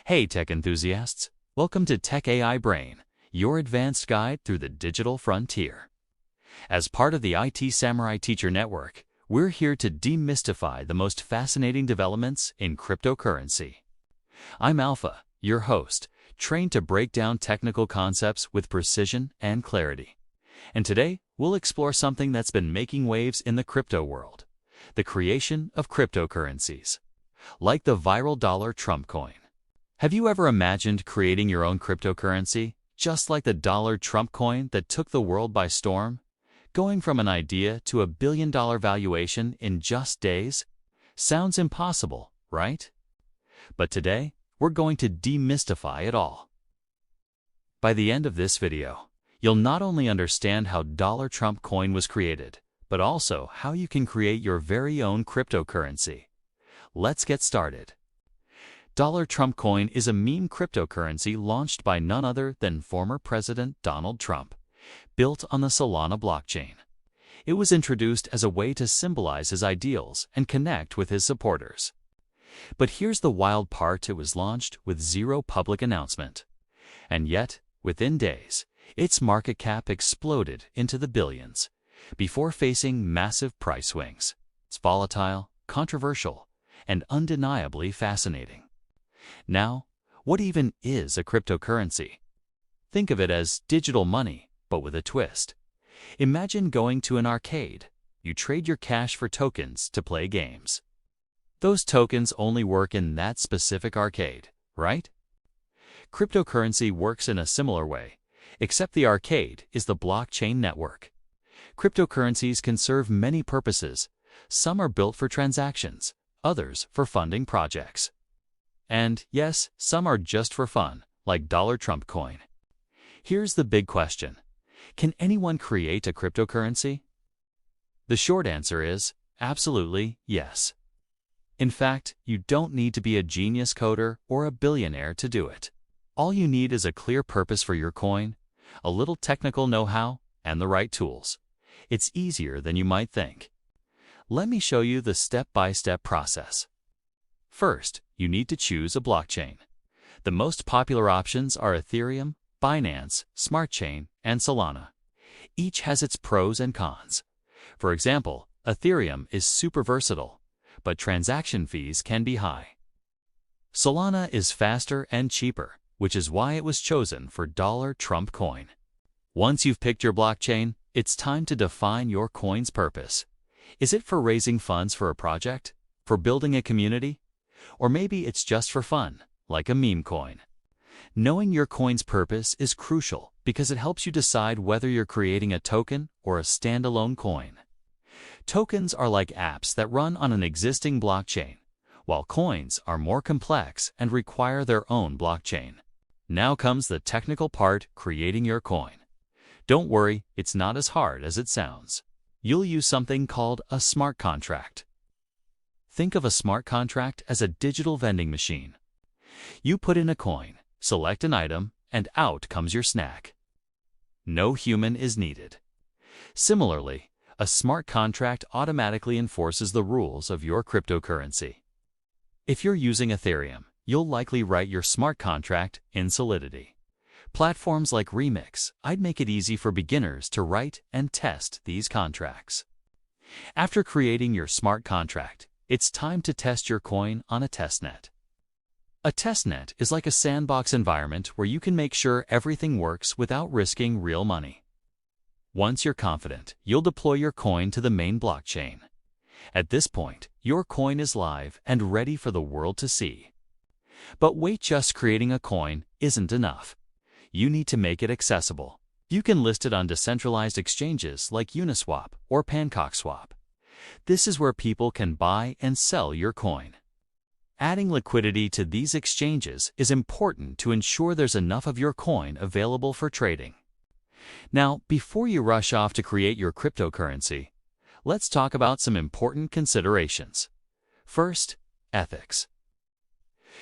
Hey tech enthusiasts, welcome to Tech AI Brain, your advanced guide through the digital frontier. As part of the IT Samurai Teacher Network, we're here to demystify the most fascinating developments in cryptocurrency. I'm Alpha, your host, trained to break down technical concepts with precision and clarity. And today, we'll explore something that's been making waves in the crypto world: the creation of cryptocurrencies, like the viral dollar Trump coin. Have you ever imagined creating your own cryptocurrency, just like the dollar Trump coin that took the world by storm? Going from an idea to a billion-dollar valuation in just days? Sounds impossible, right? But today, we're going to demystify it all. By the end of this video, you'll not only understand how dollar Trump coin was created, but also how you can create your very own cryptocurrency. Let's get started. Dollar Trump coin is a meme cryptocurrency launched by none other than former President Donald Trump, built on the Solana blockchain. It was introduced as a way to symbolize his ideals and connect with his supporters. But here's the wild part: it was launched with zero public announcement. And yet, within days, its market cap exploded into the billions, before facing massive price swings. It's volatile, controversial, and undeniably fascinating. Now, what even is a cryptocurrency? Think of it as digital money, but with a twist. Imagine going to an arcade. You trade your cash for tokens to play games. Those tokens only work in that specific arcade, right? Cryptocurrency works in a similar way, except the arcade is the blockchain network. Cryptocurrencies can serve many purposes. Some are built for transactions, others for funding projects. And yes, some are just for fun, like dollar Trump coin. Here's the big question: can anyone create a cryptocurrency? The short answer is absolutely yes. In fact, you don't need to be a genius coder or a billionaire to do it. All you need is a clear purpose for your coin, a little technical know-how, and the right tools. It's easier than you might think. Let me show you the step-by-step process. First, you need to choose a blockchain. The most popular options are Ethereum, Binance, Smart Chain, and Solana. Each has its pros and cons. For example, Ethereum is super versatile, but transaction fees can be high. Solana is faster and cheaper, which is why it was chosen for dollar Trump coin. Once you've picked your blockchain, it's time to define your coin's purpose. Is it for raising funds for a project? For building a community? Or maybe it's just for fun, like a meme coin. Knowing your coin's purpose is crucial because it helps you decide whether you're creating a token or a standalone coin. Tokens are like apps that run on an existing blockchain, while coins are more complex and require their own blockchain. Now comes the technical part: creating your coin. Don't worry, it's not as hard as it sounds. You'll use something called a smart contract. Think of a smart contract as a digital vending machine. You put in a coin, select an item, and out comes your snack. No human is needed. Similarly, a smart contract automatically enforces the rules of your cryptocurrency. If you're using Ethereum, you'll likely write your smart contract in Solidity. Platforms like Remix IDE make it easy for beginners to write and test these contracts. After creating your smart contract, it's time to test your coin on a testnet. A testnet is like a sandbox environment where you can make sure everything works without risking real money. Once you're confident, you'll deploy your coin to the main blockchain. At this point, your coin is live and ready for the world to see. But wait, just creating a coin isn't enough. You need to make it accessible. You can list it on decentralized exchanges like Uniswap or PancakeSwap. This is where people can buy and sell your coin. Adding liquidity to these exchanges is important to ensure there's enough of your coin available for trading. Now, before you rush off to create your cryptocurrency, let's talk about some important considerations. First, ethics.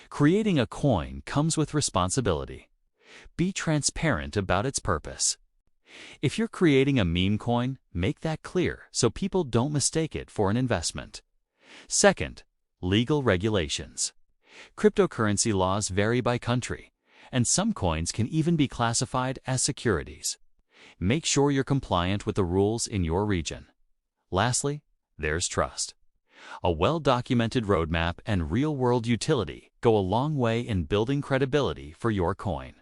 Creating a coin comes with responsibility. Be transparent about its purpose. If you're creating a meme coin, make that clear so people don't mistake it for an investment. Second, legal regulations. Cryptocurrency laws vary by country, and some coins can even be classified as securities. Make sure you're compliant with the rules in your region. Lastly, there's trust. A well-documented roadmap and real-world utility go a long way in building credibility for your coin.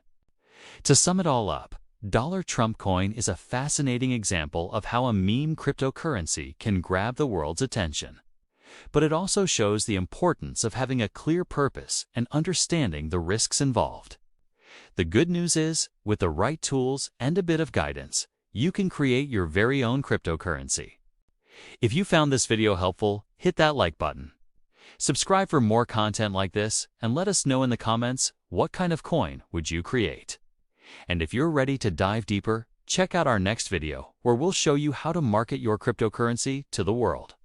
To sum it all up, Dollar Trump coin is a fascinating example of how a meme cryptocurrency can grab the world's attention. But it also shows the importance of having a clear purpose and understanding the risks involved. The good news is, with the right tools and a bit of guidance, you can create your very own cryptocurrency. If you found this video helpful, hit that like button. Subscribe for more content like this, and let us know in the comments what kind of coin would you create. And if you're ready to dive deeper, check out our next video where we'll show you how to market your cryptocurrency to the world.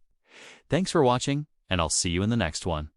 Thanks for watching, and I'll see you in the next one.